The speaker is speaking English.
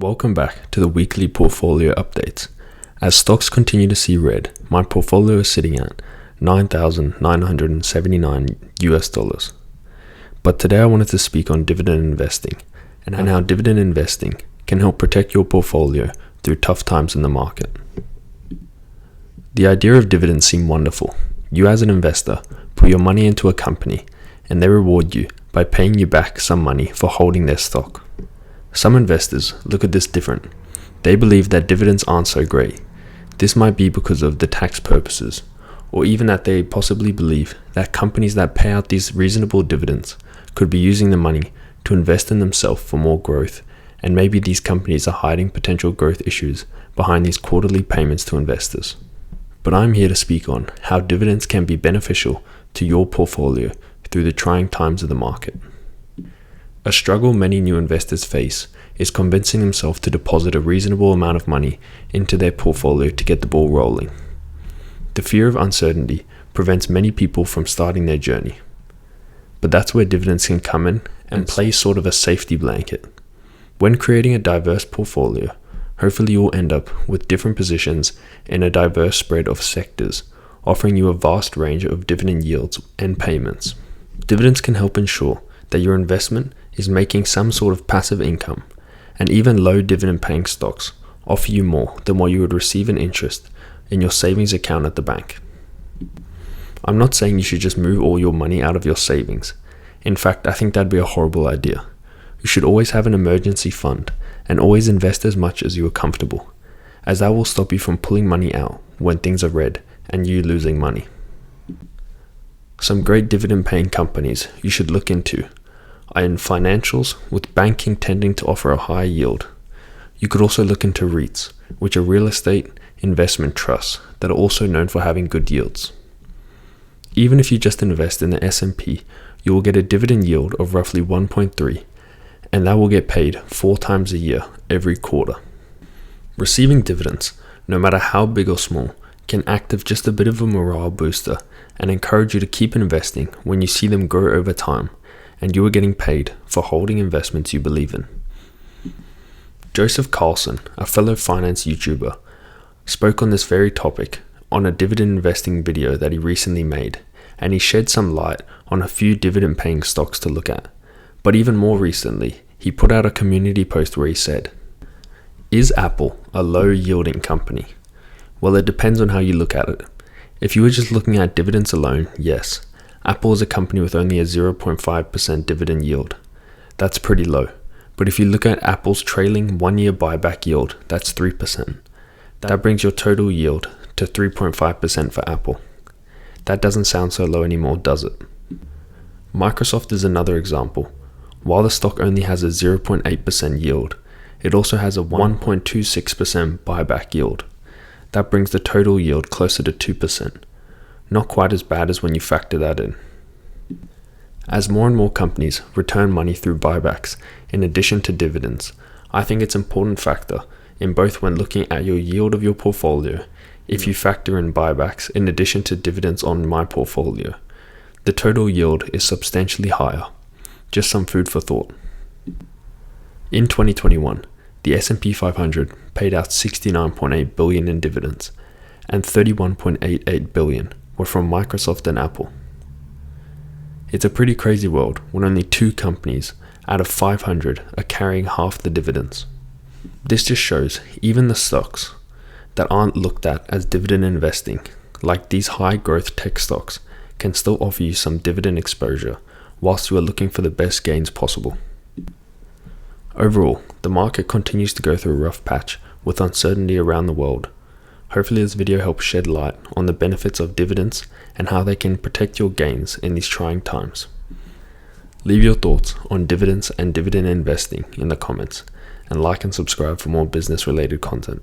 Welcome back to the weekly portfolio updates. As stocks continue to see red, my portfolio is sitting at $9,979. But today I wanted to speak on dividend investing and how dividend investing can help protect your portfolio through tough times in the market. The idea of dividends seems wonderful. You as an investor put your money into a company and they reward you by paying you back some money for holding their stock. Some investors look at this different. They believe that dividends aren't so great. This might be because of the tax purposes, or even that they possibly believe that companies that pay out these reasonable dividends could be using the money to invest in themselves for more growth, and maybe these companies are hiding potential growth issues behind these quarterly payments to investors. But I'm here to speak on how dividends can be beneficial to your portfolio through the trying times of the market. A struggle many new investors face is convincing themselves to deposit a reasonable amount of money into their portfolio to get the ball rolling. The fear of uncertainty prevents many people from starting their journey. But that's where dividends can come in and play sort of a safety blanket. When creating a diverse portfolio, hopefully you'll end up with different positions in a diverse spread of sectors, offering you a vast range of dividend yields and payments. Dividends can help ensure that your investment is making some sort of passive income, and even low dividend paying stocks offer you more than what you would receive in interest in your savings account at the bank. I'm not saying you should just move all your money out of your savings. In fact, I think that'd be a horrible idea. You should always have an emergency fund and always invest as much as you are comfortable, as that will stop you from pulling money out when things are red and you losing money. Some great dividend paying companies you should look into are in financials, with banking tending to offer a high yield. You could also look into REITs, which are real estate investment trusts that are also known for having good yields. Even if you just invest in the S&P, you will get a dividend yield of roughly 1.3, and that will get paid 4 times a year every quarter. Receiving dividends, no matter how big or small, can act as just a bit of a morale booster and encourage you to keep investing when you see them grow over time and you are getting paid for holding investments you believe in. Joseph Carlson, a fellow finance YouTuber, spoke on this very topic on a dividend investing video that he recently made, and he shed some light on a few dividend paying stocks to look at. But even more recently, he put out a community post where he said, "Is Apple a low yielding company? Well, it depends on how you look at it. If you were just looking at dividends alone, yes, Apple is a company with only a 0.5% dividend yield. That's pretty low. But if you look at Apple's trailing 1-year buyback yield, that's 3%. That brings your total yield to 3.5% for Apple. That doesn't sound so low anymore, does it? Microsoft is another example. While the stock only has a 0.8% yield, it also has a 1.26% buyback yield. That brings the total yield closer to 2%. Not quite as bad as when you factor that in. As more and more companies return money through buybacks in addition to dividends, I think it's an important factor in both when looking at your yield of your portfolio. If you factor in buybacks in addition to dividends on my portfolio, the total yield is substantially higher. Just some food for thought. In 2021, the S&P 500 paid out $69.8 billion in dividends, and $31.88 billion were from Microsoft and Apple. It's a pretty crazy world when only 2 companies out of 500 are carrying half the dividends. This just shows even the stocks that aren't looked at as dividend investing, like these high growth tech stocks, can still offer you some dividend exposure whilst you are looking for the best gains possible. Overall, the market continues to go through a rough patch with uncertainty around the world. Hopefully this video helps shed light on the benefits of dividends and how they can protect your gains in these trying times. Leave your thoughts on dividends and dividend investing in the comments, and like and subscribe for more business related content.